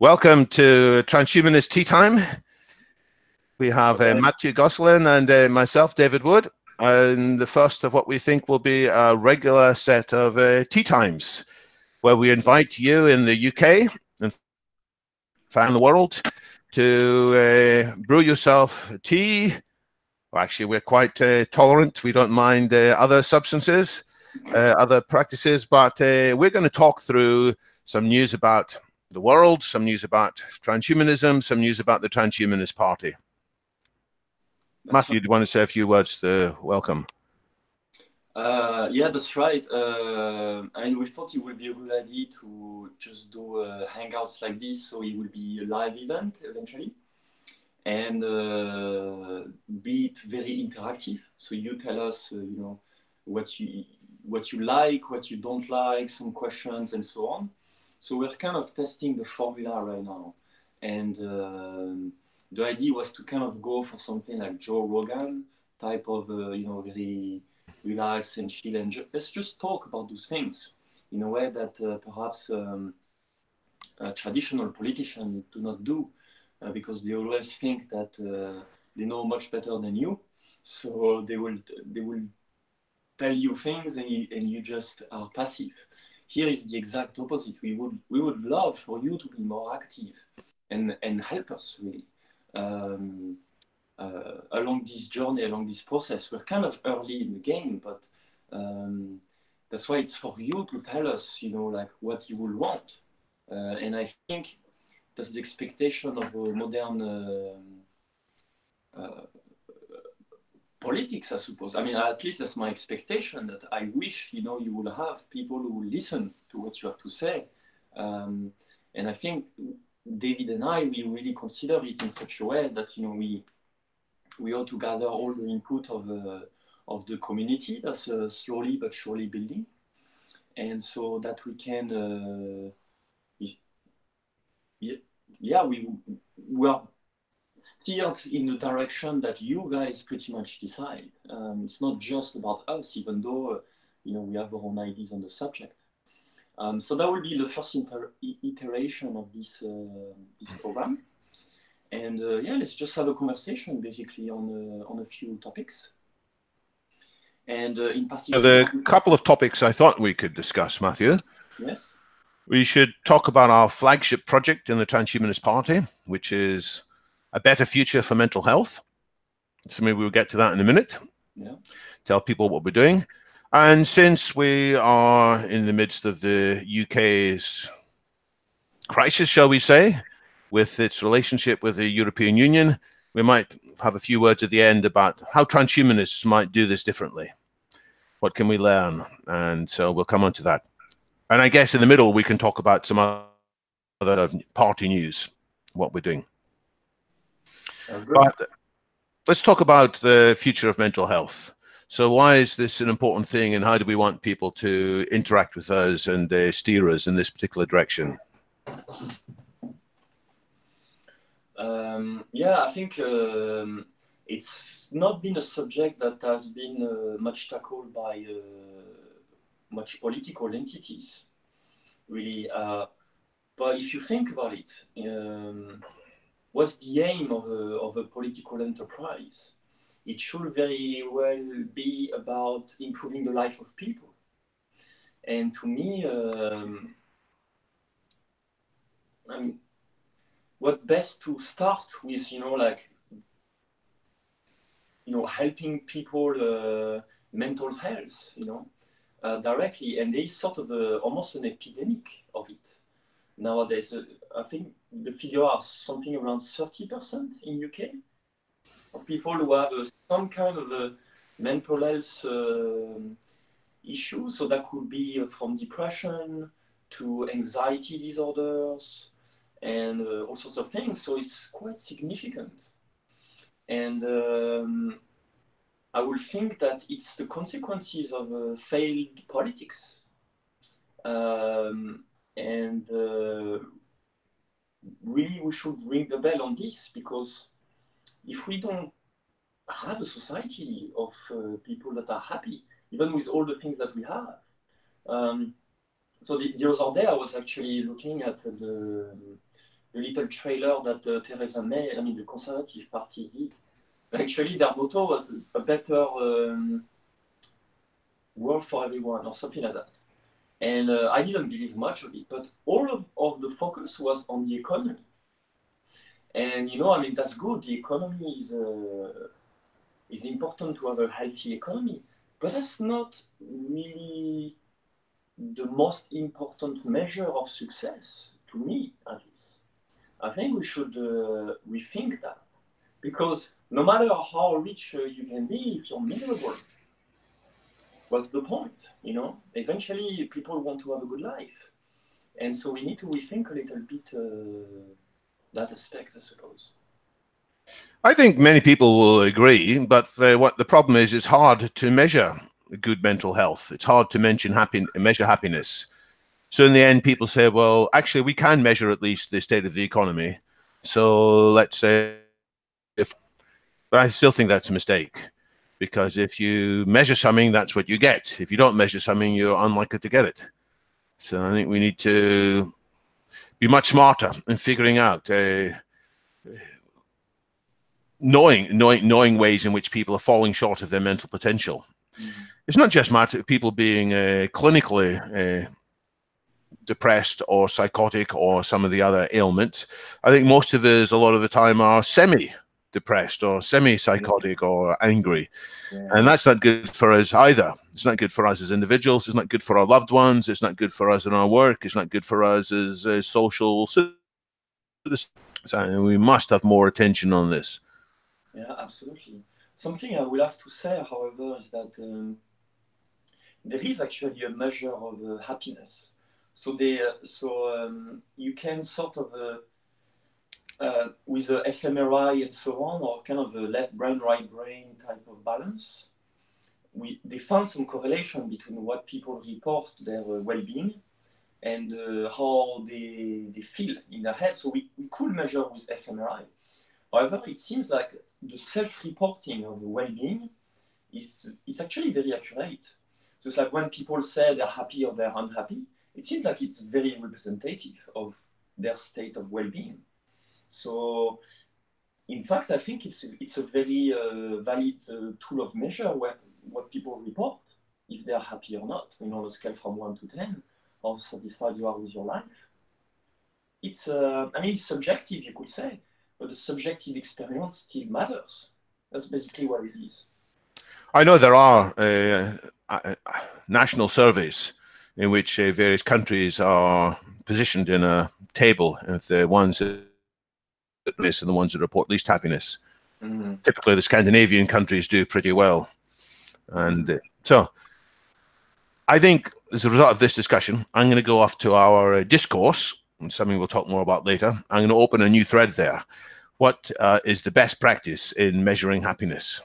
Welcome to Transhumanist Tea Time. We have Mathieu Gosselin and myself, David Wood, and the first of what we think will be a regular set of tea times, where we invite you in the UK and around the world to brew yourself tea. Well, actually, we're quite tolerant. We don't mind other substances, other practices, but we're going to talk through some news about the world, some news about transhumanism, some news about the Transhumanist Party. Mathieu, do you want to say a few words to welcome? Yeah, that's right. I mean, we thought it would be a good idea to just do hangouts like this, so it will be a live event eventually, and be it very interactive. So you tell us, you know, what you like, what you don't like, some questions, and so on. So we're kind of testing the formula right now, and the idea was to kind of go for something like Joe Rogan type of, you know, very relax and chill, and let's just talk about those things in a way that perhaps traditional politicians do not do, because they always think that they know much better than you, so they will tell you things and you just are passive. Here is the exact opposite. We would love for you to be more active and help us really along this journey, along this process. We're kind of early in the game, but that's why it's for you to tell us, you know, like what you will want. And I think that's the expectation of a modern politics, I suppose. I mean, at least that's my expectation, that I wish, you know, you will have people who will listen to what you have to say. And I think David and I, we really consider it in such a way that, you know, we ought to gather all the input of the community that's slowly but surely building. And so that we can, yeah, we are steered in the direction that you guys pretty much decide. It's not just about us, even though you know, we have our own ideas on the subject. So that will be the first iteration of this program, and yeah, let's just have a conversation basically on a few topics. And in particular, there are a couple of topics I thought we could discuss, Mathieu. Yes. We should talk about our flagship project in the Transhumanist Party, which is a better future for mental health. So maybe we'll get to that in a minute. Yeah. Tell people what we're doing. And since we are in the midst of the UK's crisis, shall we say, with its relationship with the European Union, we might have a few words at the end about how transhumanists might do this differently. What can we learn? And so we'll come on to that. And I guess in the middle, we can talk about some other party news, what we're doing. But let's talk about the future of mental health. So why is this an important thing, and how do we want people to interact with us and steer us in this particular direction? Yeah, I think it's not been a subject that has been much tackled by much political entities, really. But if you think about it, what's the aim of a political enterprise? It should very well be about improving the life of people. And to me, I mean, what best to start with, you know, like, you know, helping people mental health, you know, directly. And there is sort of almost an epidemic of it nowadays. I think the figure are something around 30% in UK of people who have some kind of a mental health issue. So that could be from depression to anxiety disorders and all sorts of things. So it's quite significant. And I would think that it's the consequences of failed politics. And really, we should ring the bell on this, because if we don't have a society of people that are happy, even with all the things that we have. So the other day, I was actually looking at little trailer that Theresa May, I mean the Conservative Party did. Actually, their motto was a better world for everyone, or something like that. And I didn't believe much of it, but all of the focus was on the economy. And you know, I mean, that's good. The economy is important to have a healthy economy, but that's not really the most important measure of success, to me at least. I think we should rethink that, because no matter how rich you can be, if you're miserable, what's the point? You know, eventually people want to have a good life, and so we need to rethink a little bit that aspect, I suppose. I think many people will agree, but what the problem is, it's hard to measure good mental health. It's hard to measure happiness. So in the end, people say, well, actually, we can measure at least the state of the economy. So let's say, but I still think that's a mistake, because if you measure something, that's what you get. If you don't measure something, you're unlikely to get it. So I think we need to be much smarter in figuring out, knowing ways in which people are falling short of their mental potential. Mm-hmm. It's not just matter of people being clinically depressed or psychotic or some of the other ailments. I think most of us, a lot of the time, are semi-depressed or semi-psychotic or angry. Yeah. And that's not good for us either. It's not good for us as individuals. It's not good for our loved ones. It's not good for us in our work. It's not good for us as social citizens. So we must have more attention on this. Yeah, absolutely. Something I will have to say, however, is that there is actually a measure of happiness. So you can sort of, with the fMRI and so on, or kind of a left brain, right brain type of balance, they found some correlation between what people report their well-being and how they feel in their head. So we could measure with fMRI. However, it seems like the self-reporting of well-being is actually very accurate. So it's like when people say they're happy or they're unhappy, it seems like it's very representative of their state of well-being. So, in fact, I think it's a very valid tool of measure what people report, if they're happy or not. You know, on a scale from 1 to 10, how satisfied you are with your life. It's, I mean, it's subjective, you could say, but the subjective experience still matters. That's basically what it is. I know there are national surveys in which various countries are positioned in a table of the ones that miss and the ones that report least happiness. Mm-hmm. Typically, the Scandinavian countries do pretty well. And so I think as a result of this discussion, I'm going to go off to our discourse, something we'll talk more about later. I'm going to open a new thread there. What is the best practice in measuring happiness?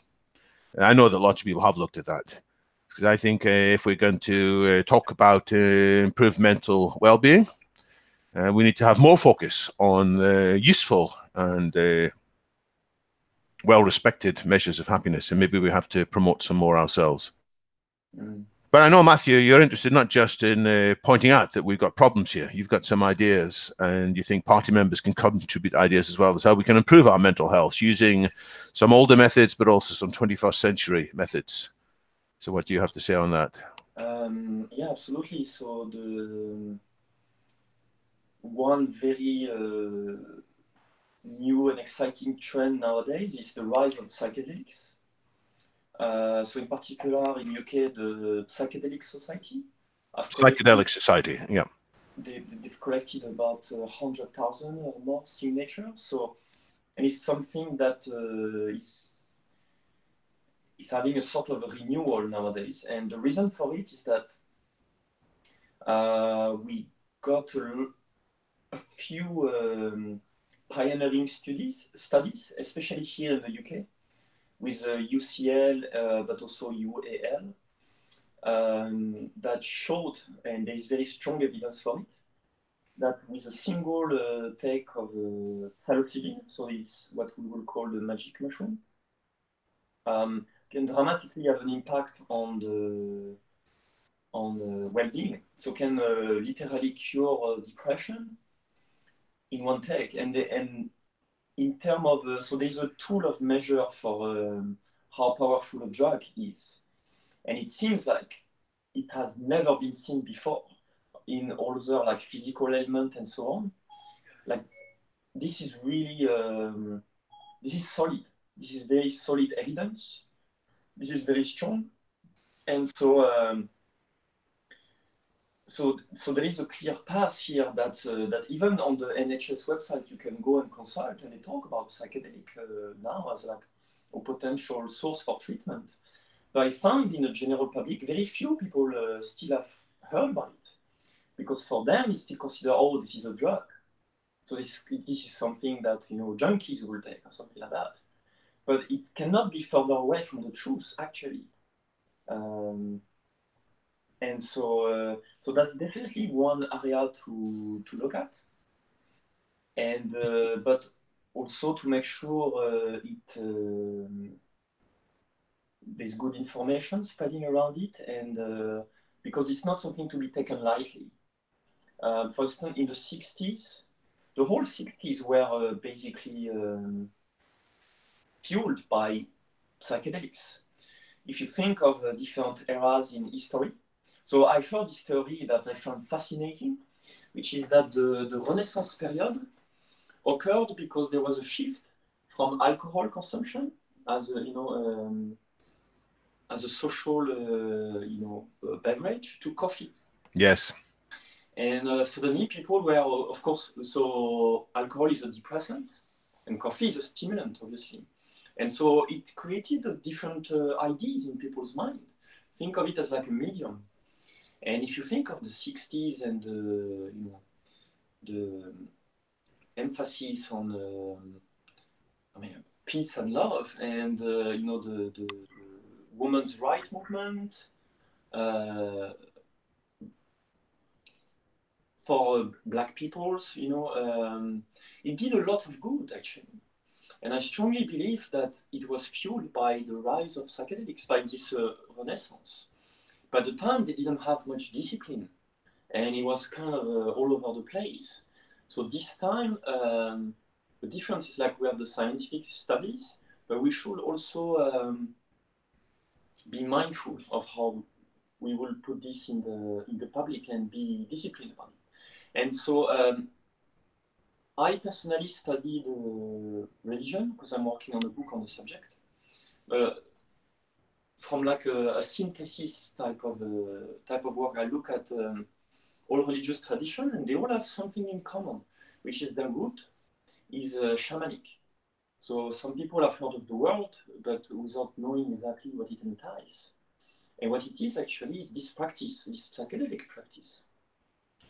I know that lots of people have looked at that, because I think if we're going to talk about improved mental well-being, we need to have more focus on useful and well-respected measures of happiness, and maybe we have to promote some more ourselves. But I know, Mathieu, you're interested not just in pointing out that we've got problems here. You've got some ideas, and you think party members can contribute ideas as well as how we can improve our mental health using some older methods, but also some 21st century methods. So what do you have to say on that? Yeah, absolutely. So the one very new and exciting trend nowadays is the rise of psychedelics. So in particular in UK, the Psychedelic Society. Psychedelic Society, yeah. They've collected about 100,000 or more signatures. So, and it's something that is having a sort of a renewal nowadays. And the reason for it is that we got a few pioneering studies, especially here in the UK, with UCL, but also UAL, that showed, and there is very strong evidence for it, that with a single take of psilocybin, so it's what we will call the magic mushroom, can dramatically have an impact on the well-being. So can literally cure depression, in one take. And in terms of, so there's a tool of measure for how powerful a drug is. And it seems like it has never been seen before in all other like physical elements and so on. Like this is really, this is solid. This is very solid evidence. This is very strong. And so, so there is a clear path here that that even on the NHS website you can go and consult, and they talk about psychedelic now as like a potential source for treatment. But I found in the general public very few people still have heard about it, because for them it's still considered, oh, this is a drug, so this is something that, you know, junkies will take or something like that. But it cannot be further away from the truth actually. And so, so that's definitely one area to look at, and but also to make sure there's good information spreading around it, and because it's not something to be taken lightly. For instance, in the 60s, the whole 60s were basically fueled by psychedelics. If you think of different eras in history, so I've heard this theory that I found fascinating, which is that the Renaissance period occurred because there was a shift from alcohol consumption as a, you know, as a social, you know, beverage to coffee. Yes. And suddenly people were, of course, so alcohol is a depressant and coffee is a stimulant, obviously. And so it created different ideas in people's mind. Think of it as like a medium. And if you think of the 60s and you know, the emphasis on I mean, peace and love, and you know, the women's rights movement, for black peoples, you know, it did a lot of good actually. And I strongly believe that it was fueled by the rise of psychedelics, by this renaissance. But at the time, they didn't have much discipline, and it was kind of all over the place. So this time, the difference is like we have the scientific studies, but we should also be mindful of how we will put this in the public and be disciplined about it. And so I personally studied religion because I'm working on a book on the subject. From like a synthesis type of work, I look at all religious tradition, and they all have something in common, which is their root is shamanic. So some people have heard of the word, but without knowing exactly what it entails. And what it is actually is this practice, this psychedelic practice,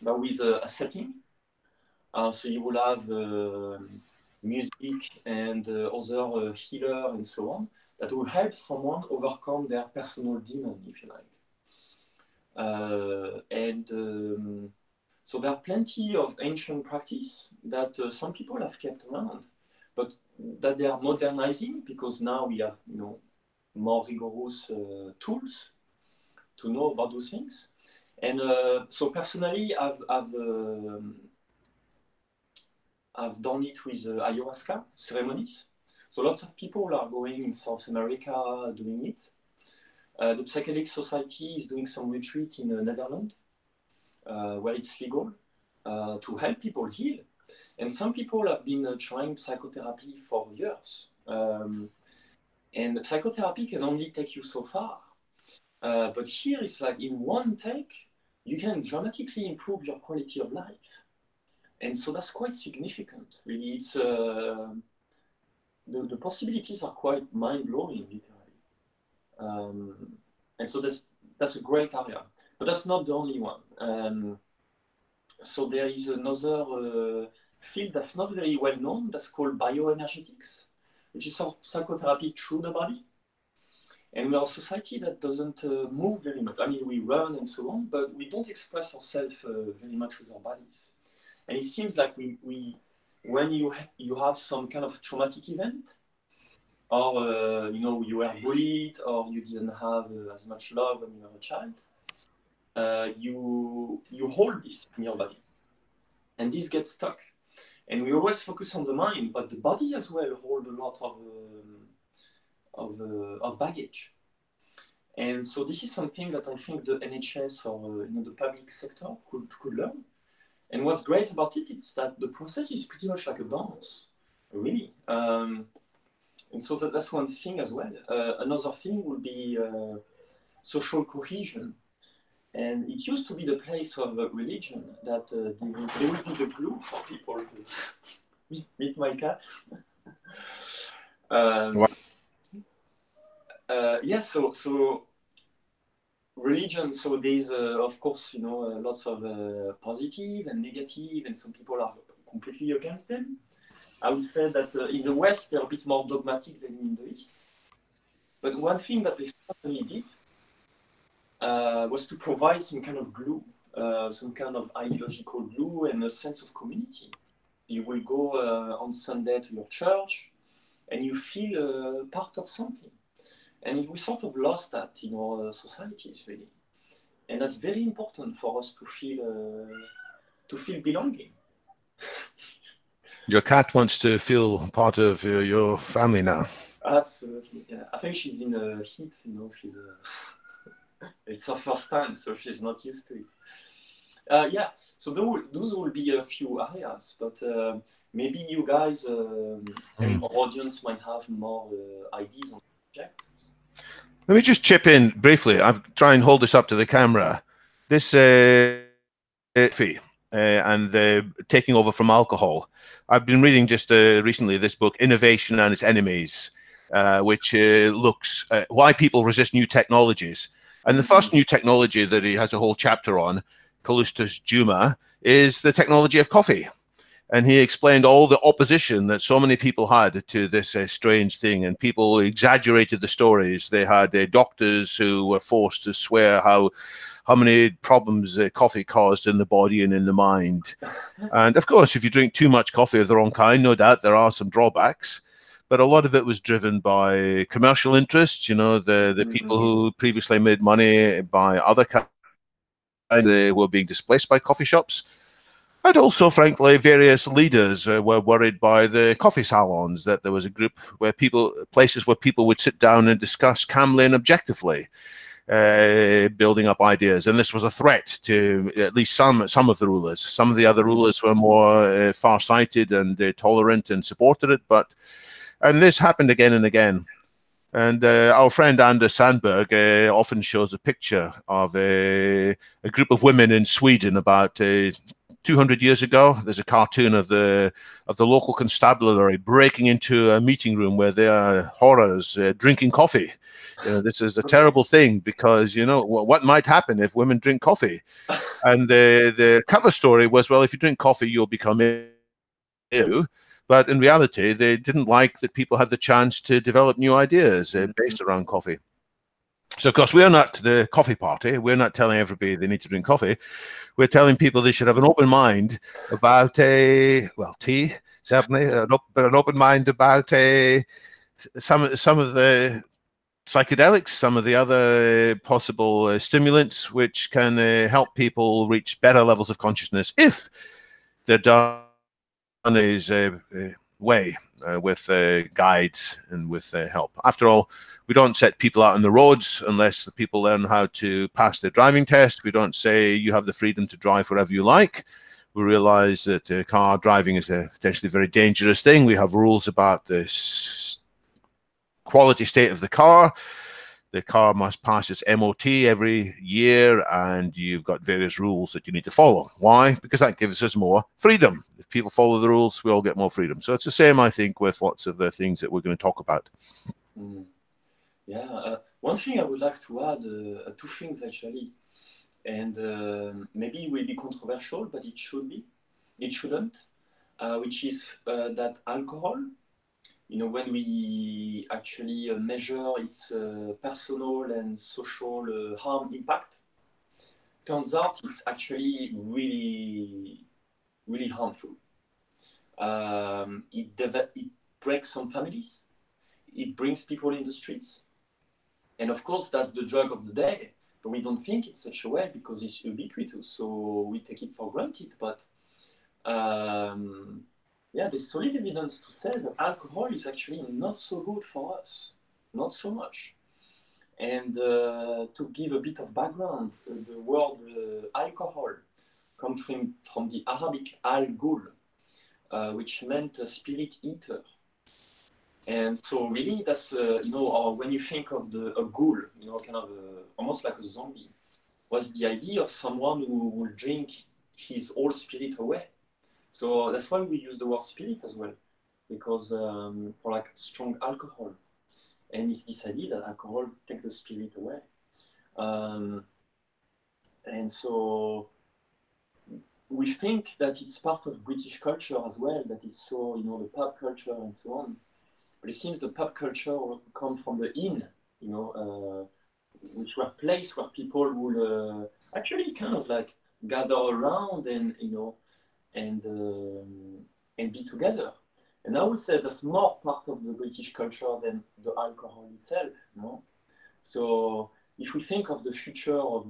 but with a setting. So you will have music and other healer and so on that will help someone overcome their personal demon, if you like. So there are plenty of ancient practice that some people have kept around, but that they are modernizing because now we have, you know, more rigorous tools to know about those things. And so personally, I've done it with ayahuasca ceremonies. So lots of people are going in South America doing it. The Psychedelic Society is doing some retreat in Netherlands, where it's legal, to help people heal. And some people have been trying psychotherapy for years. And psychotherapy can only take you so far. But here it's like in one take, you can dramatically improve your quality of life. And so that's quite significant, really. It's the possibilities are quite mind-blowing, literally. And so that's a great area, but that's not the only one. So there is another field that's not very well known, that's called bioenergetics, which is psychotherapy through the body. And we are a society that doesn't move very much. I mean, we run and so on, but we don't express ourselves very much with our bodies. And it seems like when you have some kind of traumatic event, or you know, you were bullied, or you didn't have as much love when you were a child, you hold this in your body, and this gets stuck. And we always focus on the mind, but the body as well holds a lot of baggage. And so this is something that I think the NHS or the public sector could learn. And what's great about it is that the process is pretty much like a dance, really. And so that's one thing as well. Another thing would be social cohesion. And it used to be the place of religion that they will be the glue for people to meet my cat. Yeah, so religion, so there's of course lots of positive and negative, and some people are completely against them. I would say that in the West they're a bit more dogmatic than in the East. But one thing that they certainly did was to provide some kind of glue, some kind of ideological glue and a sense of community. You will go on Sunday to your church and you feel part of something. And we sort of lost that in our societies, really. And that's very important for us to feel belonging. Your cat wants to feel part of your family now. Absolutely, yeah. I think she's in a heat, she's it's her first time, so she's not used to it. Yeah, so those will be a few areas, but maybe you guys and our audience might have more ideas on the subject. Let me just chip in briefly. I'll try and hold this up to the camera. This fee and the taking over from alcohol. I've been reading just recently this book, Innovation and Its Enemies, which looks at why people resist new technologies. And the first new technology that he has a whole chapter on, Callistus Juma, is the technology of coffee. And he explained all the opposition that so many people had to this strange thing, and people exaggerated the stories. They had doctors who were forced to swear how many problems coffee caused in the body and in the mind. And of course, if you drink too much coffee of the wrong kind, no doubt there are some drawbacks. But a lot of it was driven by commercial interests, the people who previously made money by other kinds, they were being displaced by coffee shops. And also, frankly, various leaders were worried by the coffee salons, that there was a group where places where people would sit down and discuss calmly and objectively, building up ideas. And this was a threat to at least some of the rulers. Some of the other rulers were more far-sighted and tolerant and supported it. And this happened again and again. And our friend Anders Sandberg often shows a picture of a group of women in Sweden about 200 years ago. There's a cartoon of the local constabulary breaking into a meeting room where there are horrors drinking coffee. This is a terrible thing because what might happen if women drink coffee. And the cover story was, well, if you drink coffee, you'll become ill. But in reality, they didn't like that people had the chance to develop new ideas based around coffee. So, of course, we're not the coffee party. We're not telling everybody they need to drink coffee. We're telling people they should have an open mind about tea, certainly, but an open mind about some of the psychedelics, some of the other possible stimulants, which can help people reach better levels of consciousness if they're done in his way with guides and with help. After all, we don't set people out on the roads unless the people learn how to pass their driving test. We don't say you have the freedom to drive wherever you like. We realize that car driving is a potentially very dangerous thing. We have rules about the quality state of the car. The car must pass its MOT every year, and you've got various rules that you need to follow. Why? Because that gives us more freedom. If people follow the rules, we all get more freedom. So it's the same, I think, with lots of the things that we're going to talk about. Yeah, one thing I would like to add, two things actually, and maybe it will be controversial, but it shouldn't, which is that alcohol, when we actually measure its personal and social harm impact, turns out it's actually really, really harmful. It breaks some families. It brings people in the streets. And of course, that's the drug of the day. But we don't think it's such a way because it's ubiquitous. So we take it for granted. But yeah, there's solid evidence to say that alcohol is actually not so good for us, not so much. And to give a bit of background, the word alcohol comes from the Arabic al-ghul, which meant a spirit eater. And so really that's, you know, or when you think of a ghoul, you know, kind of almost like a zombie, was the idea of someone who will drink his whole spirit away. So that's why we use the word spirit as well, because for like strong alcohol. And it's this idea that alcohol takes the spirit away. And so we think that it's part of British culture as well, that it's so, you know, the pub culture and so on. But it seems the pub culture comes from the inn, you know, which were places where people would actually kind of like gather around and, you know, and be together. And I would say that's more part of the British culture than the alcohol itself, you know. So if we think of the future of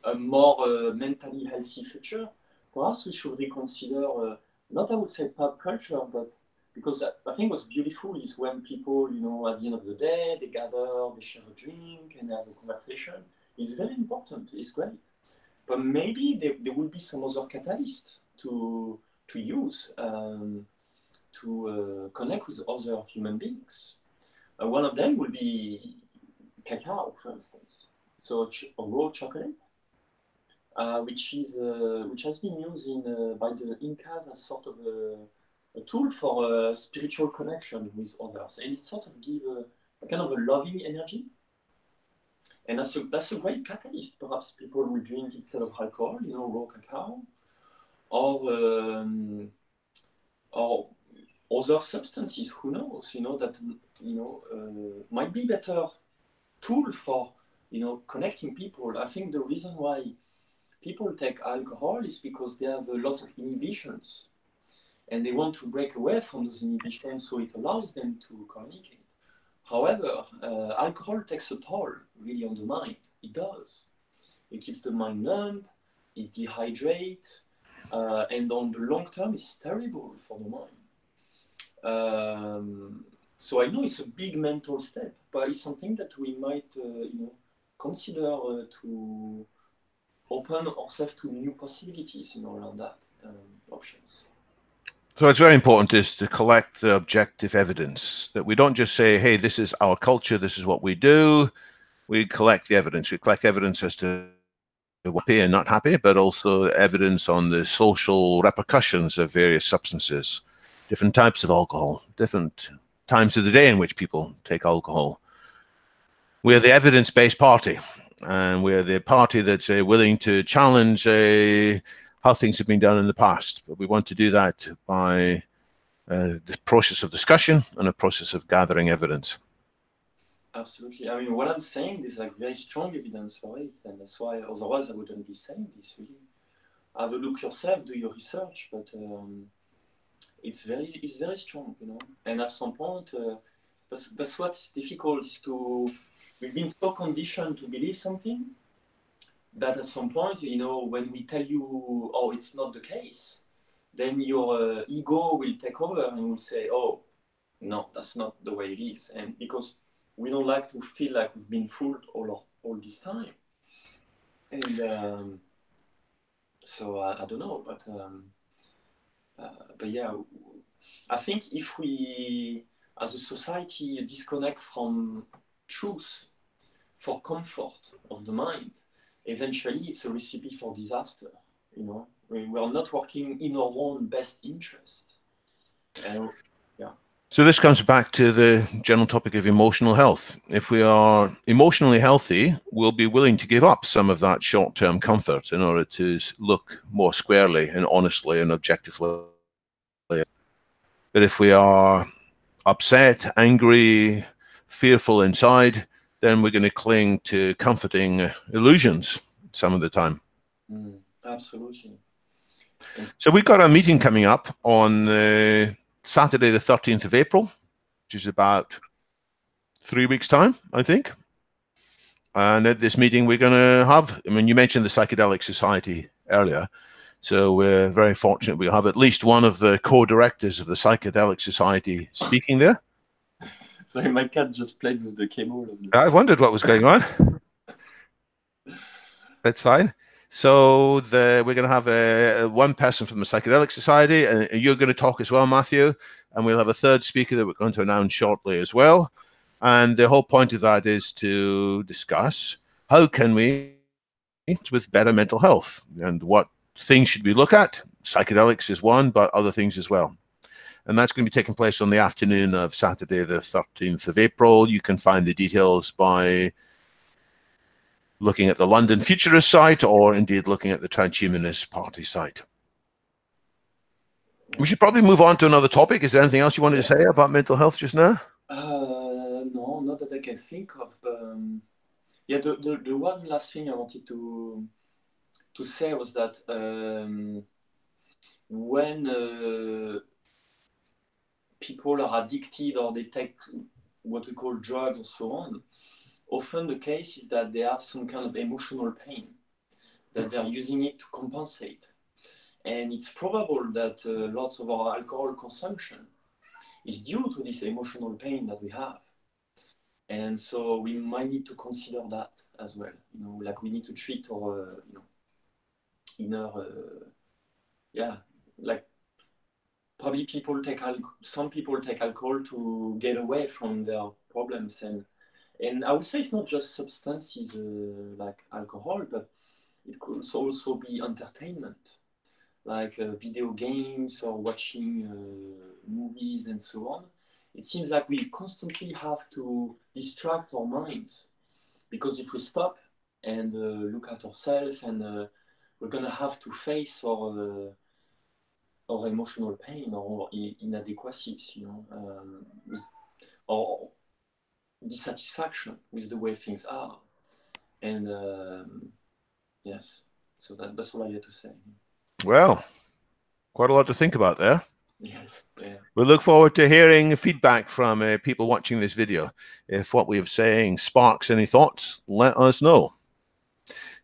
a more mentally healthy future, perhaps we should reconsider not, I would say, pub culture, but because I think what's beautiful is when people, you know, at the end of the day, they gather, they share a drink, and have a conversation. It's very important. It's great. But maybe there will be some other catalyst to use to connect with other human beings. One of them would be cacao, for instance. So raw chocolate, which has been used by the Incas as sort of a tool for a spiritual connection with others, and it sort of gives a kind of a loving energy. And that's a great catalyst. Perhaps people will drink instead of alcohol, you know, raw cacao, or other substances. Who knows? You know that, you know, might be better tool for, you know, connecting people. I think the reason why people take alcohol is because they have lots of inhibitions, and they want to break away from those inhibitions, so it allows them to communicate. However, alcohol takes a toll really on the mind. It does. It keeps the mind numb, it dehydrates, and on the long term, it's terrible for the mind. So I know it's a big mental step, but it's something that we might, you know, consider to open ourselves to new possibilities, you know, around that options. So it's very important is to collect the objective evidence, that we don't just say, hey, this is our culture, this is what we do. We collect the evidence. We collect evidence as to happy and not happy, but also evidence on the social repercussions of various substances, different types of alcohol, different times of the day in which people take alcohol. We're the evidence-based party, and we're the party that's willing to challenge how things have been done in the past. But we want to do that by the process of discussion and a process of gathering evidence. Absolutely. I mean, what I'm saying is like very strong evidence for it, and that's why otherwise I wouldn't be saying this. Really, have a look yourself, do your research, but it's very strong, you know. And at some point, that's what's difficult is we've been so conditioned to believe something that at some point, you know, when we tell you, oh, it's not the case, then your ego will take over and will say, oh, no, that's not the way it is, and because we don't like to feel like we've been fooled all this time. And so I don't know, but yeah, I think if we, as a society, disconnect from truth for comfort of the mind, eventually it's a recipe for disaster. You know, we are not working in our own best interest. And yeah. So this comes back to the general topic of emotional health. If we are emotionally healthy, we'll be willing to give up some of that short-term comfort in order to look more squarely and honestly and objectively. But if we are upset, angry, fearful inside, then we're going to cling to comforting illusions some of the time. Absolutely. So we've got a meeting coming up on Saturday the 13th of April, which is about 3 weeks' time, I think. And at this meeting we're going to have, I mean, you mentioned the Psychedelic Society earlier. So we're very fortunate we have at least one of the co-directors of the Psychedelic Society speaking there. Sorry, my cat just played with the cable. I wondered what was going on. That's fine. So we're going to have one person from the Psychedelic Society, and you're going to talk as well, Mathieu, and we'll have a third speaker that we're going to announce shortly as well. And the whole point of that is to discuss how can we with better mental health and what things should we look at. Psychedelics is one, but other things as well. And that's going to be taking place on the afternoon of Saturday, the 13th of April. You can find the details by looking at the London Futurist site or indeed looking at the Transhumanist Party site. We should probably move on to another topic. Is there anything else you wanted to say about mental health just now? No, not that I can think of. Yeah, the one last thing I wanted to say was that when people are addicted or they take what we call drugs or so on, often the case is that they have some kind of emotional pain, that they're using it to compensate. And it's probable that lots of our alcohol consumption is due to this emotional pain that we have. And so we might need to consider that as well. You know, like we need to treat our, inner, like probably some people take alcohol to get away from their problems. And I would say it's not just substances like alcohol, but it could also be entertainment, like video games or watching movies and so on. It seems like we constantly have to distract our minds, because if we stop and look at ourselves, and we're going to have to face our emotional pain or inadequacies, or dissatisfaction with the way things are. And yes, so that's all I had to say. Well, quite a lot to think about there. Yes. Yeah. We look forward to hearing feedback from people watching this video. If what we're saying sparks any thoughts, let us know.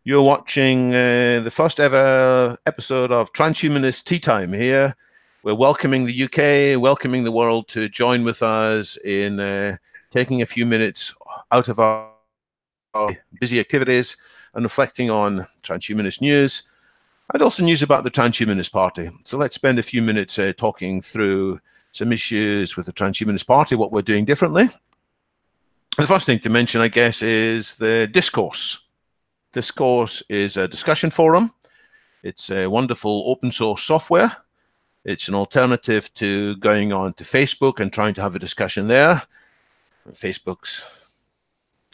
You're watching the first ever episode of Transhumanist Tea Time here. We're welcoming the UK, welcoming the world to join with us in taking a few minutes out of our busy activities and reflecting on transhumanist news, and also news about the Transhumanist Party. So let's spend a few minutes talking through some issues with the Transhumanist Party, what we're doing differently. The first thing to mention, I guess, is the Discourse. Discourse is a discussion forum. It's a wonderful open source software. It's an alternative to going on to Facebook and trying to have a discussion there.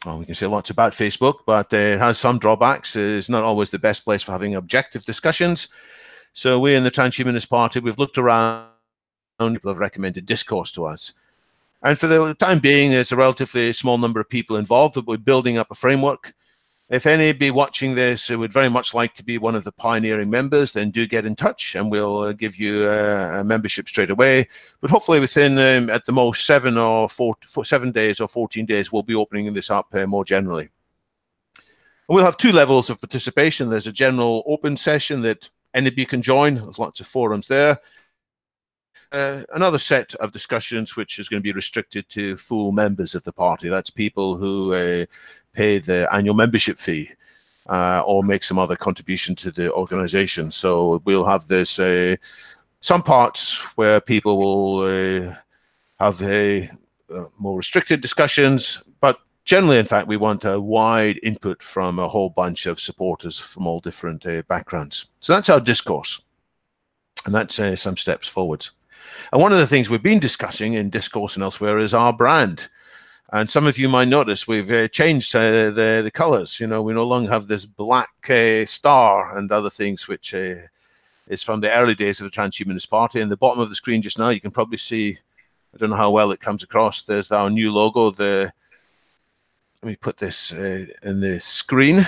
Well, we can say lots about Facebook, but it has some drawbacks. It's not always the best place for having objective discussions. So we in the Transhumanist Party, we've looked around, people have recommended Discourse to us. And for the time being, there's a relatively small number of people involved, but we're building up a framework. If any be watching this who would very much like to be one of the pioneering members, then do get in touch and we'll give you a membership straight away. But hopefully within, at the most, 7 days or 14 days, we'll be opening this up more generally. And we'll have 2 levels of participation. There's a general open session that anybody can join. There's lots of forums there. Another set of discussions which is going to be restricted to full members of the party. That's people who pay the annual membership fee or make some other contribution to the organization. So we'll have this some parts where people will have more restricted discussions, but generally, in fact, we want a wide input from a whole bunch of supporters from all different backgrounds. So that's our Discourse, and that's some steps forwards. And one of the things we've been discussing in Discourse and elsewhere is our brand. And some of you might notice we've changed the colors. You know, we no longer have this black star and other things, which is from the early days of the Transhumanist Party. In the bottom of the screen just now, you can probably see, I don't know how well it comes across, there's our new logo. Let me put this in the screen.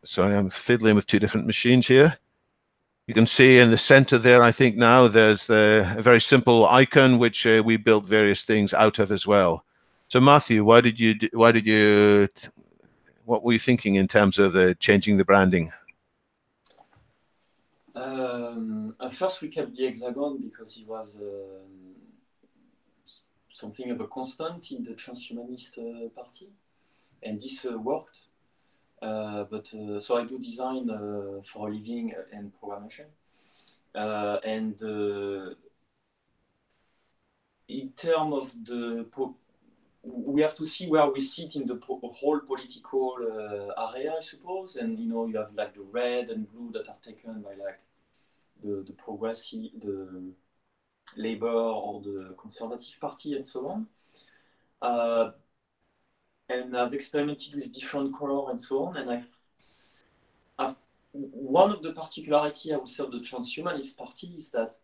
Sorry, I'm fiddling with 2 different machines here. You can see in the center there, I think now, there's a very simple icon, which we built various things out of as well. So Mathieu, what were you thinking in terms of changing the branding? First, we kept the hexagon because it was something of a constant in the Transhumanist Party, and this worked. So I do design for a living and programmation, and in terms of we have to see where we sit in the whole political area, I suppose. And you know, you have like the red and blue that are taken by like the progressive, the Labour or the Conservative Party, and so on. And I've experimented with different colors and so on. And one of the particularity I would say of the Transhumanist Party is that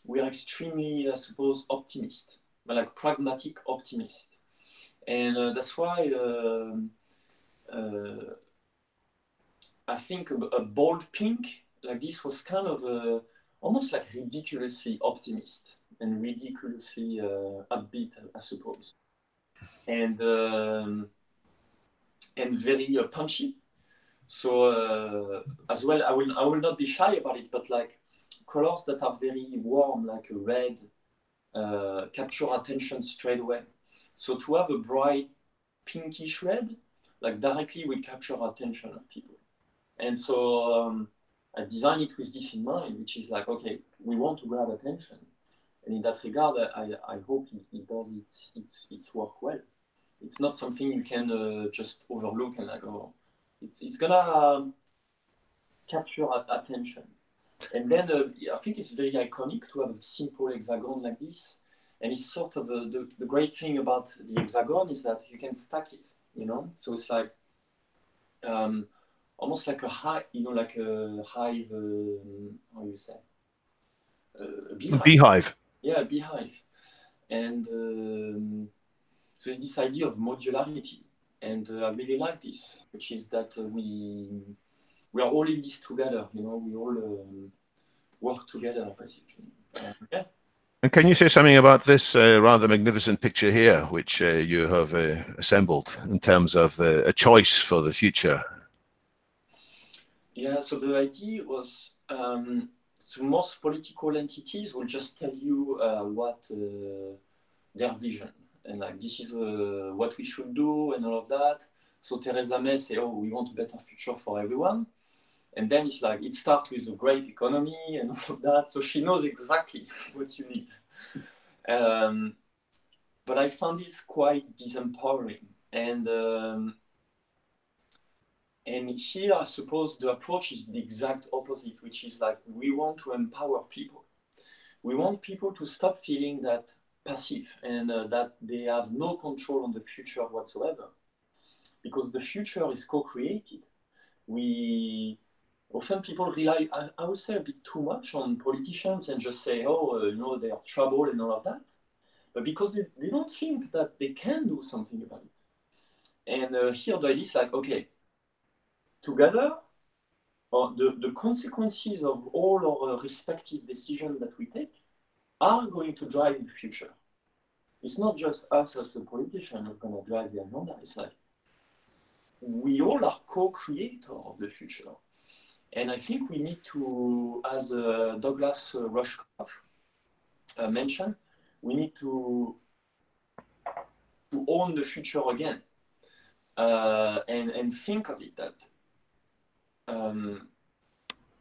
we are extremely, I suppose, optimist, like pragmatic optimist. And that's why I think a bold pink like this was kind of almost like ridiculously optimist and ridiculously upbeat, I suppose, and very punchy. So as well, I will not be shy about it, but like colors that are very warm, like a red, capture attention straight away. So to have a bright pinkish red, like directly we capture attention of people. And so I designed it with this in mind, which is like, okay, we want to grab attention. And in that regard, I hope it does its work well. It's not something you can just overlook and like, oh, it's gonna capture attention. And then I think it's very iconic to have a simple hexagon like this. And it's sort of the great thing about the hexagon is that you can stack it, you know? So it's like almost like a hive, you know, like a hive, how you say? A beehive. Beehive. Yeah, a beehive. And so it's this idea of modularity. And I really like this, which is that we are all in this together, you know, we all work together, basically. Yeah. And can you say something about this rather magnificent picture here, which you have assembled in terms of a choice for the future? Yeah, so the idea was, so most political entities will just tell you what their vision, and like this is what we should do and all of that. So Theresa May say, oh, we want a better future for everyone. And then it's like, it starts with a great economy and all of that. So she knows exactly what you need. But I found this quite disempowering. And here, I suppose the approach is the exact opposite, which is like, we want to empower people. We want people to stop feeling that passive and that they have no control on the future whatsoever. Because the future is co-created. Often people rely, I would say, a bit too much on politicians and just say, oh, you know, they are trouble and all of that. But because they don't think that they can do something about it. And here the idea is like, okay, together, the consequences of all our respective decisions that we take are going to drive the future. It's not just us as a politician who are going to drive the agenda. It's like we all are co-creators of the future. And I think we need to, as Douglas Rushkoff mentioned, we need to own the future again and think of it that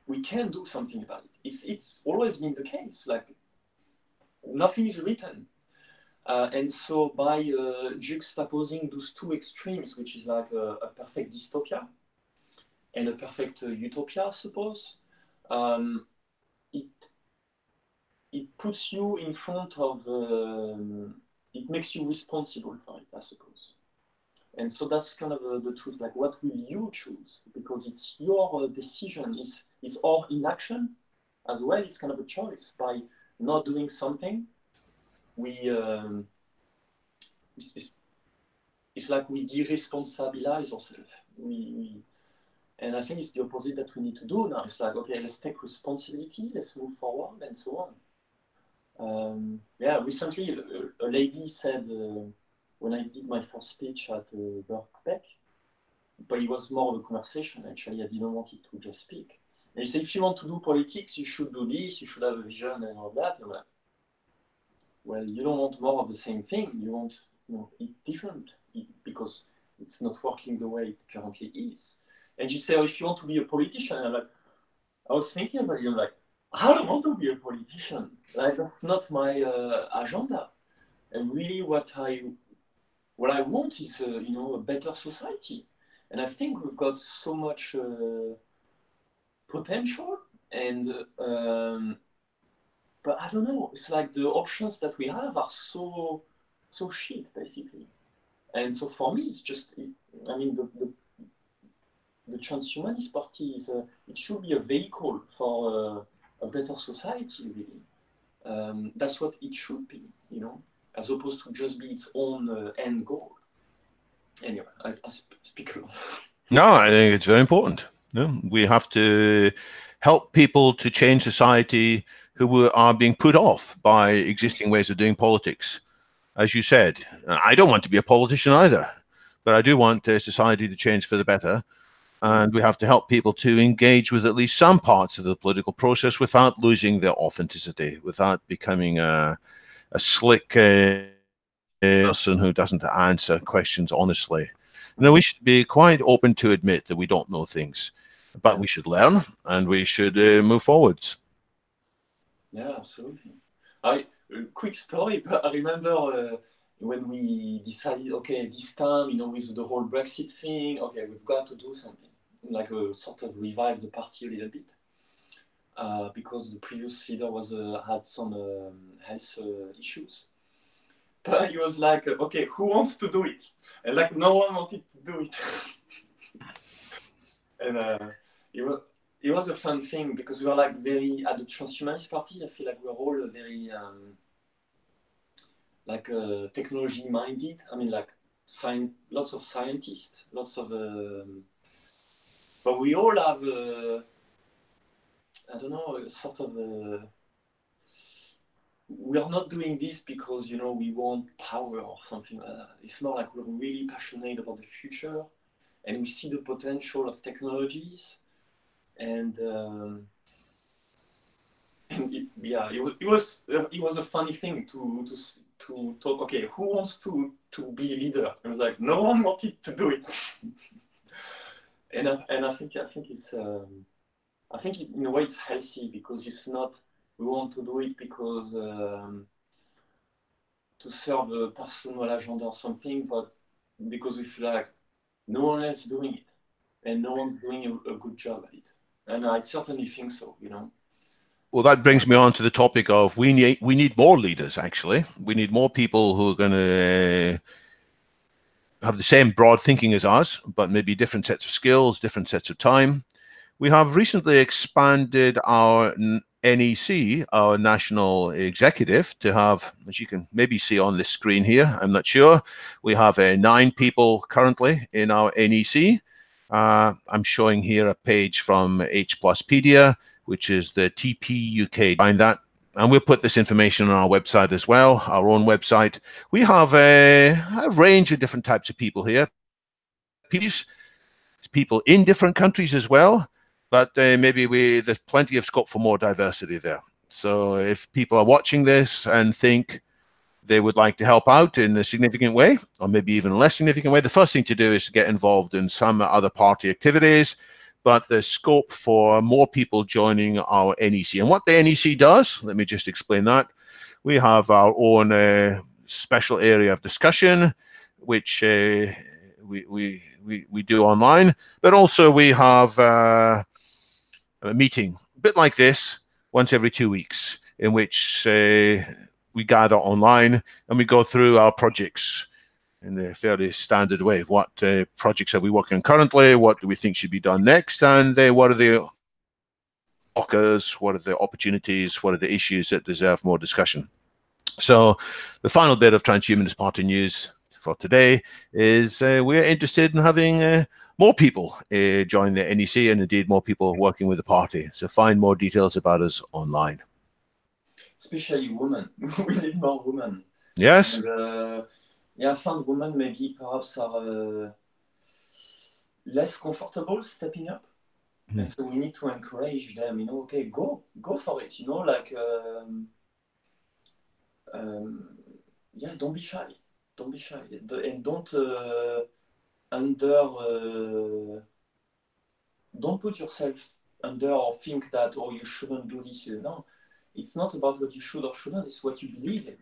we can do something about it. It's always been the case. Like nothing is written. And so by juxtaposing those two extremes, which is like a perfect dystopia and a perfect utopia, I suppose, it puts you in front of, it makes you responsible for it, I suppose. And so that's kind of the truth, like what will you choose? Because it's your decision, it's our inaction as well, it's kind of a choice. By not doing something, it's like we deresponsabilize ourselves. And I think it's the opposite that we need to do now. It's like, okay, let's take responsibility, let's move forward, and so on. Yeah, recently a lady said, when I did my first speech at Birkbeck, but it was more of a conversation, actually. I didn't want it to just speak. And you say, if you want to do politics, you should do this, you should have a vision and all that. You're like, well, you don't want more of the same thing. You want, it different because it's not working the way it currently is. And you say, oh, if you want to be a politician, I'm like, I was thinking about it, I'm like, I don't want to be a politician. Like, that's not my agenda. And really what I want is, a better society. And I think we've got so much potential and but I don't know, it's like the options that we have are so shit basically. And so for me it's just, I mean, the Transhumanist Party is it should be a vehicle for a better society really. That's what it should be, as opposed to just be its own end goal. Anyway, I speak a lot. No, I think it's very important. We have to help people to change society who are being put off by existing ways of doing politics. As you said, I don't want to be a politician either, but I do want society to change for the better. And we have to help people to engage with at least some parts of the political process without losing their authenticity, without becoming a slick person who doesn't answer questions honestly. We should be quite open to admit that we don't know things, but we should learn and we should move forwards. Yeah, absolutely. Quick story, but I remember when we decided, okay, this time, with the whole Brexit thing, okay, we've got to do something, like sort of revive the party a little bit, because the previous leader had some health issues. But he was like, okay, who wants to do it? And like, no one wanted to do it. And it was a fun thing because we were like at the Transhumanist Party, I feel like we're all very technology minded. I mean, like lots of scientists, lots of, but we all have, I don't know, sort of, we are not doing this because, we want power or something like that. It's more like we're really passionate about the future and we see the potential of technologies. And it was a funny thing to talk. Okay, who wants to be leader? I was like, no one wanted to do it. and I think it's I think in a way it's healthy because it's not we want to do it because to serve a personal agenda or something, but because we feel like no one else is doing it and no one's doing a good job at it. And I certainly think so, Well, that brings me on to the topic of we need more leaders, actually. We need more people who are going to have the same broad thinking as us, but maybe different sets of skills, different sets of time. We have recently expanded our NEC, our national executive, to have, as you can maybe see on this screen here, I'm not sure, we have 9 people currently in our NEC. I'm showing here a page from H+pedia, which is the TP UK behind that. And we'll put this information on our website as well, our own website. We have a range of different types of people here. People in different countries as well, but maybe there's plenty of scope for more diversity there. So if people are watching this and think they would like to help out in a significant way, or maybe even less significant way, the first thing to do is to get involved in some other party activities. But there's scope for more people joining our NEC. And what the NEC does, let me just explain that. We have our own special area of discussion, which we do online, but also we have a meeting, a bit like this, once every 2 weeks, in which we gather online and we go through our projects in a fairly standard way. What projects are we working on currently? What do we think should be done next? And what are the blockers? What are the opportunities? What are the issues that deserve more discussion? So the final bit of Transhumanist Party news for today is we're interested in having more people join the NEC and indeed more people working with the party. So find more details about us online. Especially women. We need more women. Yes. And, I found women maybe perhaps are less comfortable stepping up. And so we need to encourage them, you know, okay, go for it, you know, like, yeah, don't be shy, and don't don't put yourself under or think that, oh, you shouldn't do this. No, it's not about what you should or shouldn't, it's what you believe in.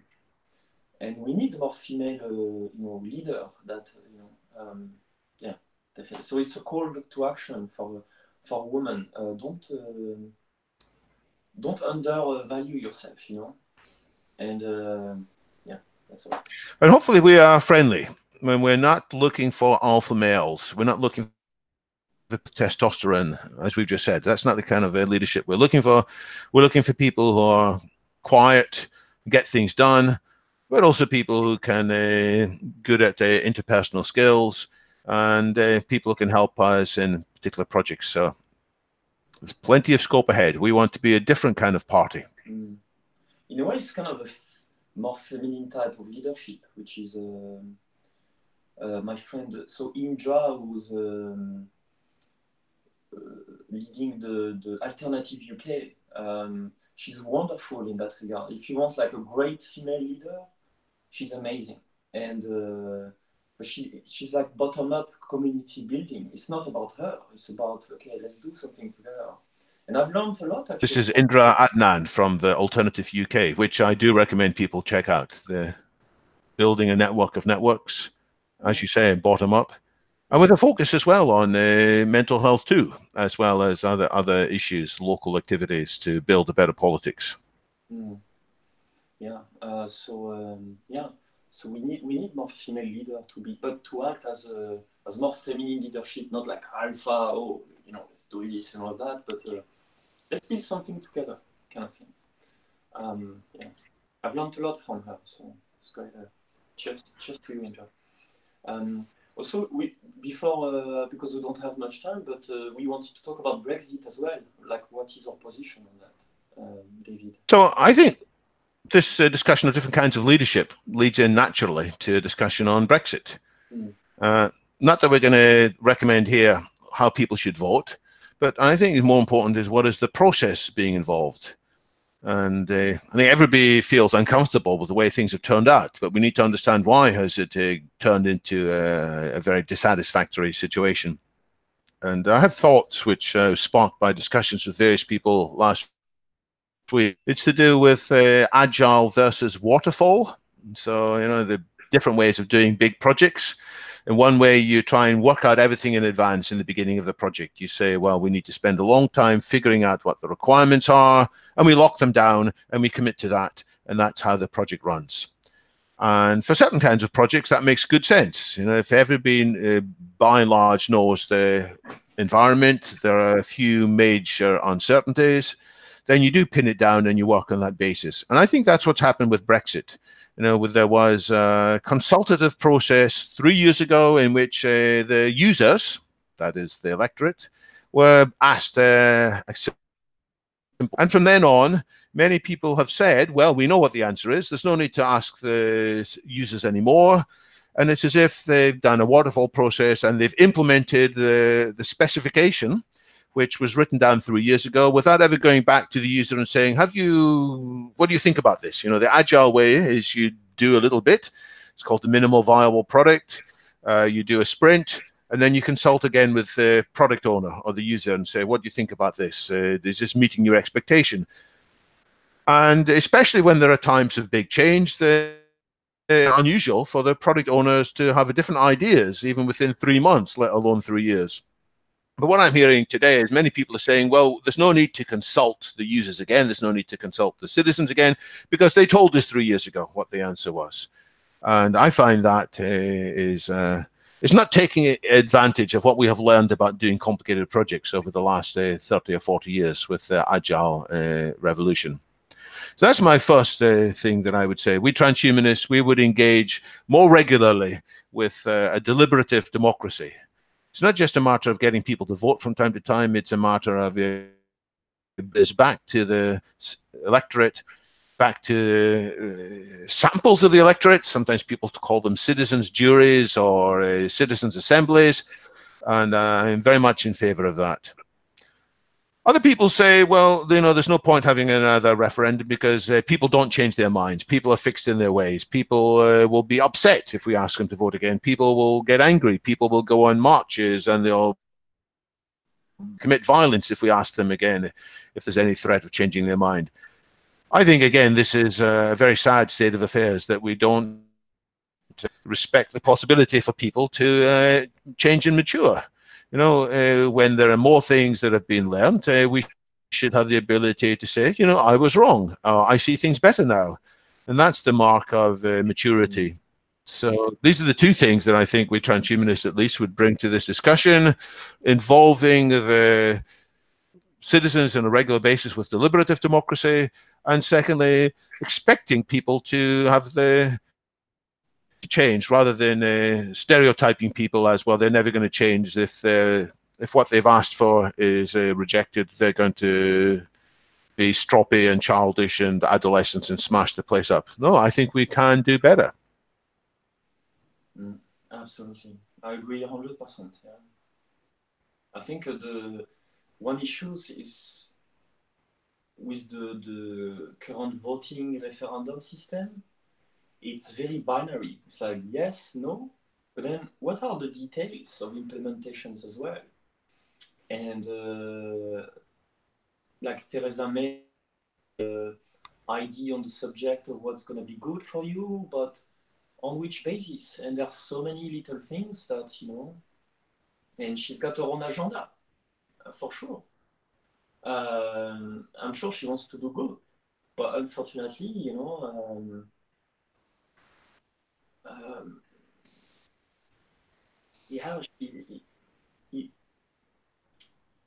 And we need more female, you know, leader that, you know, yeah, definitely. So it's a call to action for women. Don't undervalue yourself, you know, and yeah, that's all. And hopefully we are friendly when we're not looking for alpha males. We're not looking for testosterone, as we've just said. That's not the kind of leadership we're looking for. We're looking for people who are quiet, get things done, but also people who can good at interpersonal skills, and people who can help us in particular projects. So there's plenty of scope ahead. We want to be a different kind of party. In a way, it's kind of a more feminine type of leadership, which is my friend, so Indra, who's leading the Alternative UK. She's wonderful in that regard. If you want like a great female leader, she's amazing. And but she's like bottom-up community building. It's not about her. It's about, okay, let's do something together. And I've learned a lot, actually. This is Indra Adnan from the Alternative UK, which I do recommend people check out. They're building a network of networks, as you say, bottom up, and with a focus as well on mental health too, as well as other issues, local activities to build a better politics. Yeah. Yeah. So we need more female leader to act as more feminine leadership, not like alpha. Oh, you know, let's do this and all that, but let's build something together, kind of thing. Yeah, I've learned a lot from her, so it's great. Cheers to you, Indra. Also, because we don't have much time, but we wanted to talk about Brexit as well. Like, what is our position on that, David? So I think this discussion of different kinds of leadership leads in naturally to a discussion on Brexit. Not that we're going to recommend here how people should vote, but I think more important is what is the process being involved. And I think everybody feels uncomfortable with the way things have turned out, but we need to understand why has it turned into a very dissatisfactory situation. And I have thoughts which sparked by discussions with various people last week. It's to do with agile versus waterfall. So, you know, the different ways of doing big projects. In one way, you try and work out everything in advance in the beginning of the project. You say, well, we need to spend a long time figuring out what the requirements are, and we lock them down, and we commit to that, and that's how the project runs. And for certain kinds of projects, that makes good sense. You know, if everybody, by and large, knows the environment, there are a few major uncertainties, then you do pin it down and you work on that basis. And I think that's what's happened with Brexit. You know, there was a consultative process 3 years ago in which the users, that is the electorate, were asked, and from then on, many people have said, well, we know what the answer is. There's no need to ask the users anymore. And it's as if they've done a waterfall process and they've implemented the specification, which was written down 3 years ago, without ever going back to the user and saying, what do you think about this? You know, the agile way is you do a little bit. It's called the minimal viable product. You do a sprint, and then you consult again with the product owner or the user and say, what do you think about this? Is this meeting your expectation? And especially when there are times of big change, they're unusual for the product owners to have different ideas, even within 3 months, let alone 3 years. But what I'm hearing today is many people are saying, well, there's no need to consult the users again. There's no need to consult the citizens again, because they told us 3 years ago what the answer was. And I find that is not taking advantage of what we have learned about doing complicated projects over the last 30 or 40 years with the agile revolution. So that's my first thing that I would say. We transhumanists, we would engage more regularly with a deliberative democracy. It's not just a matter of getting people to vote from time to time. It's a matter of it's back to the electorate, back to samples of the electorate. Sometimes people call them citizens' juries or citizens' assemblies, and I'm very much in favor of that. Other people say, well, there's no point having another referendum because people don't change their minds. People are fixed in their ways. People will be upset if we ask them to vote again. People will get angry. People will go on marches and they'll commit violence if we ask them again, if there's any threat of changing their mind. I think, again, this is a very sad state of affairs, that we don't respect the possibility for people to change and mature. When there are more things that have been learned, we should have the ability to say, I was wrong. I see things better now. And that's the mark of maturity. So these are the two things that I think we transhumanists at least would bring to this discussion, involving the citizens on a regular basis with deliberative democracy, and secondly, expecting people to have the change rather than stereotyping people as, well, they're never going to change. If what they've asked for is rejected, they're going to be stroppy and childish and adolescents and smash the place up. No, I think we can do better. Absolutely. I agree 100%. Yeah. I think the one issue is with the current voting referendum system. It's very binary. It's like yes, no, but then what are the details of implementations as well? And like Theresa May idea on the subject of what's going to be good for you, but on which basis? And there are so many little things that, and she's got her own agenda, for sure. I'm sure she wants to do good, but unfortunately, yeah,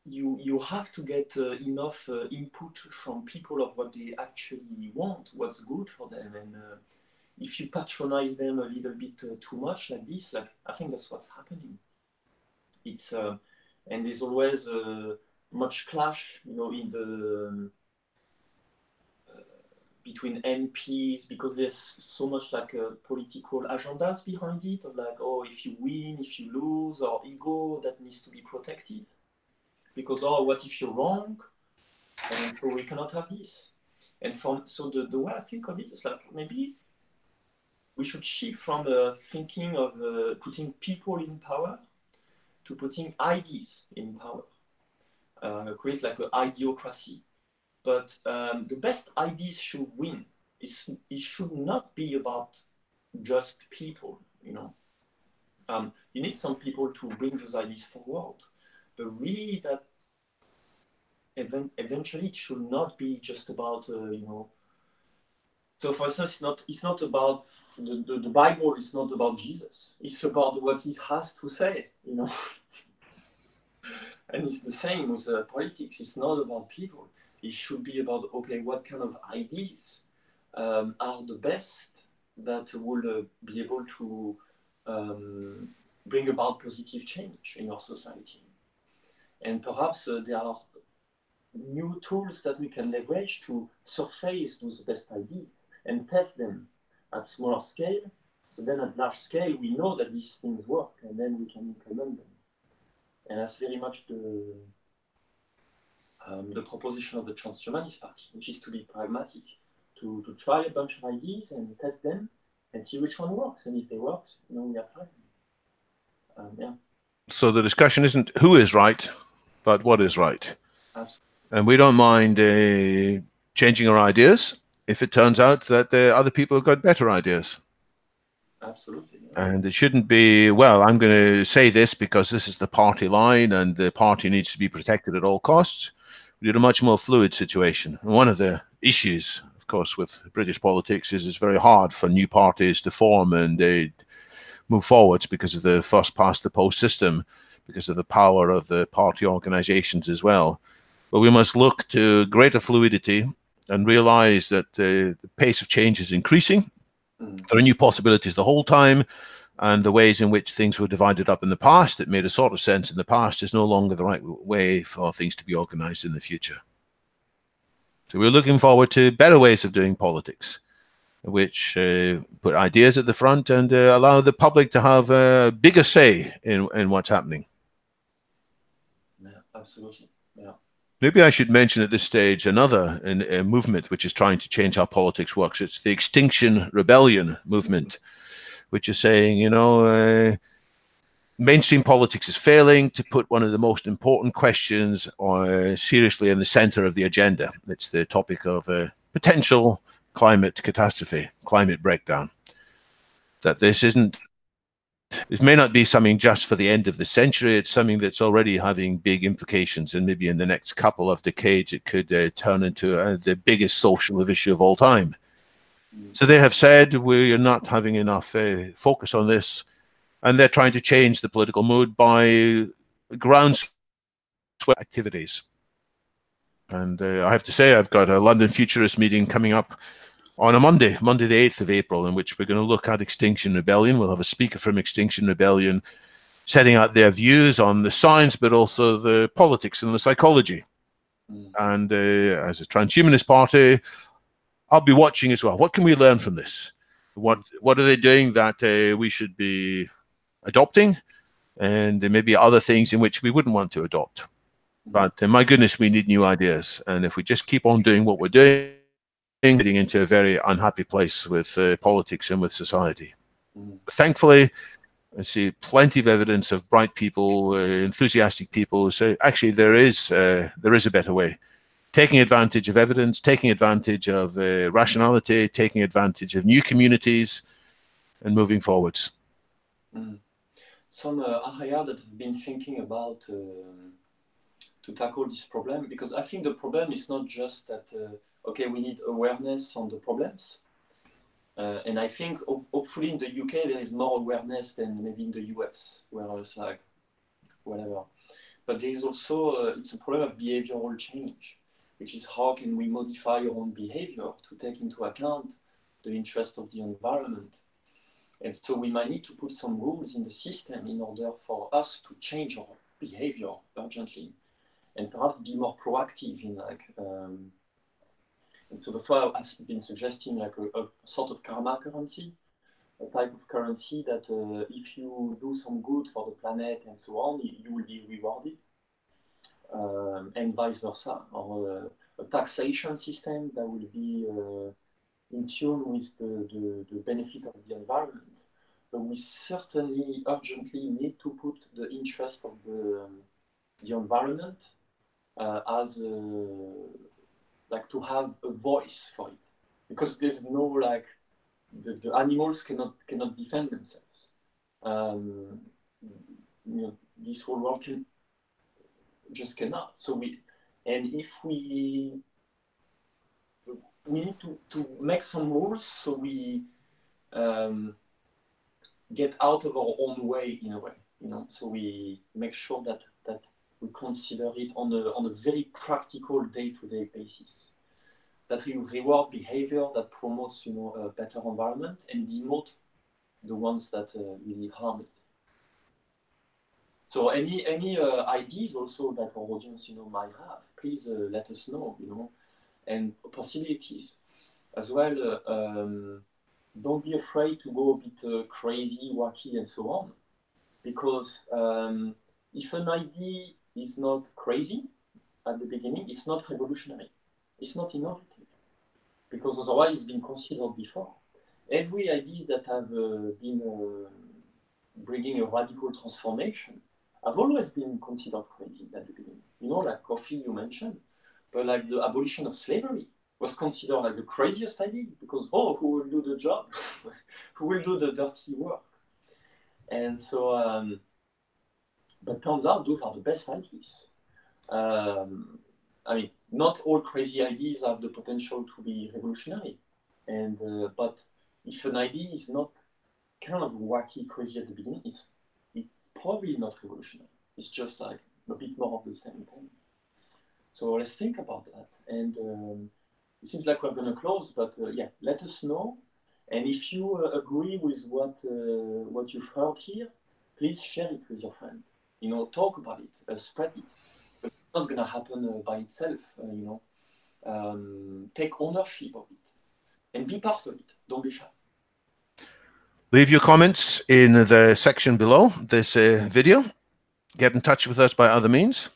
you have to get enough input from people of what they actually want, what's good for them, and if you patronize them a little bit too much like this, I think that's what's happening. It's and there's always much clash, in the between MPs, because there's so much political agendas behind it, of oh, if you win, if you lose, or ego that needs to be protected, because what if you're wrong, and so we cannot have this. And so the way I think of it is maybe we should shift from thinking of putting people in power to putting ideas in power, create an ideocracy. But the best ideas should win. It should not be about just people, You need some people to bring those ideas forward. But really that eventually it should not be just about, So for instance, it's not about, the Bible is not about Jesus. It's about what he has to say, And it's the same with politics. It's not about people. It should be about, okay, what kind of ideas are the best that will be able to bring about positive change in our society. And perhaps there are new tools that we can leverage to surface those best ideas and test them at smaller scale. So then at large scale, we know that these things work, and then we can implement them. And that's very much the proposition of the Transhumanist Party, which is to be pragmatic, to try a bunch of ideas and test them and see which one works. And if they work, we apply them. Yeah. So the discussion isn't who is right, but what is right. Absolutely. And we don't mind changing our ideas if it turns out that other people have got better ideas. Absolutely. Yeah. And it shouldn't be, well, I'm going to say this because this is the party line and the party needs to be protected at all costs. We need a much more fluid situation. And one of the issues, of course, with British politics is it's very hard for new parties to form and move forwards because of the first past the post system, because of the power of the party organizations as well. But we must look to greater fluidity and realize that the pace of change is increasing. There are new possibilities the whole time, and the ways in which things were divided up in the past, that made a sort of sense in the past, is no longer the right way for things to be organized in the future. So we're looking forward to better ways of doing politics, which put ideas at the front and allow the public to have a bigger say in what's happening. Yeah, absolutely. Yeah. Maybe I should mention at this stage another movement which is trying to change how politics works. It's the Extinction Rebellion movement, which is saying, you know, mainstream politics is failing to put one of the most important questions seriously in the center of the agenda. It's the topic of potential climate catastrophe, climate breakdown. That this may not be something just for the end of the century. It's something that's already having big implications, and maybe in the next couple of decades it could turn into the biggest social issue of all time. So they have said we're not having enough focus on this, and they're trying to change the political mood by groundswell activities. And I have to say, I've got a London Futurist meeting coming up on a Monday the 8th of April, in which we're going to look at Extinction Rebellion. We'll have a speaker from Extinction Rebellion setting out their views on the science, but also the politics and the psychology. And as a transhumanist party, I'll be watching as well. What can we learn from this? What are they doing that we should be adopting? And there may be other things in which we wouldn't want to adopt. But my goodness, we need new ideas. And if we just keep on doing what we're doing, getting into a very unhappy place with politics and with society. Thankfully, I see plenty of evidence of bright people, enthusiastic people who say, actually, there is a better way. Taking advantage of evidence, taking advantage of rationality, taking advantage of new communities, and moving forwards. Some area that I've been thinking about to tackle this problem, because I think the problem is not just that, okay, we need awareness on the problems. And I think hopefully in the UK there is more awareness than maybe in the US, where it's like, whatever. But there is also, it's a problem of behavioral change, which is how can we modify our own behavior to take into account the interest of the environment. And so we might need to put some rules in the system in order for us to change our behavior urgently and perhaps be more proactive in like, and so that's why I've been suggesting like a sort of karma currency, a type of currency that if you do some good for the planet and so on, you will be rewarded, and vice versa, or a taxation system that will be in tune with the benefit of the environment. But we certainly urgently need to put the interest of the environment as like to have a voice for it, because there's no like the animals cannot defend themselves. You know, this whole world just cannot. So if we need to make some rules so we get out of our own way in a way, you know. So we make sure that we consider it on a very practical day-to-day basis. That we reward behavior that promotes, you know, a better environment and demote the ones that really harm it. So any ideas also that our audience, you know, might have, please let us know, you know, and possibilities as well. Don't be afraid to go a bit crazy, wacky, and so on, because if an idea is not crazy at the beginning, it's not revolutionary, it's not innovative, because otherwise it's been considered before. Every idea that have been bringing a radical transformation have always been considered crazy at the beginning. You know, like coffee you mentioned, but like the abolition of slavery was considered like the craziest idea, because, oh, who will do the job? Who will do the dirty work? And so, but turns out those are the best ideas. I mean, not all crazy ideas have the potential to be revolutionary. And but if an idea is not kind of wacky, crazy at the beginning, it's probably not revolutionary. It's just like a bit more of the same thing. So let's think about that. And it seems like we're going to close, but yeah, let us know. And if you agree with what you've heard here, please share it with your friend. You know, talk about it, spread it. But it's not going to happen by itself. You know, take ownership of it and be part of it. Don't be shy. Leave your comments in the section below this video. Get in touch with us by other means.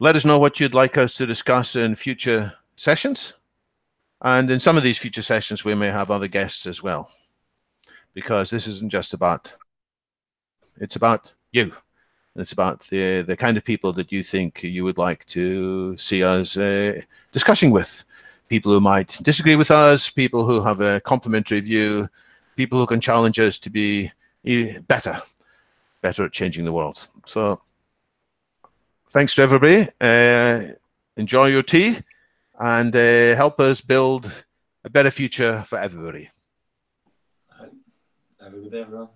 Let us know what you'd like us to discuss in future sessions. And in some of these future sessions, we may have other guests as well, because this isn't just about, it's about you. It's about the kind of people that you think you would like to see us discussing with. People who might disagree with us, people who have a complementary view, people who can challenge us to be better at changing the world. So thanks to everybody. Enjoy your tea and help us build a better future for everybody. Have a good day, everyone.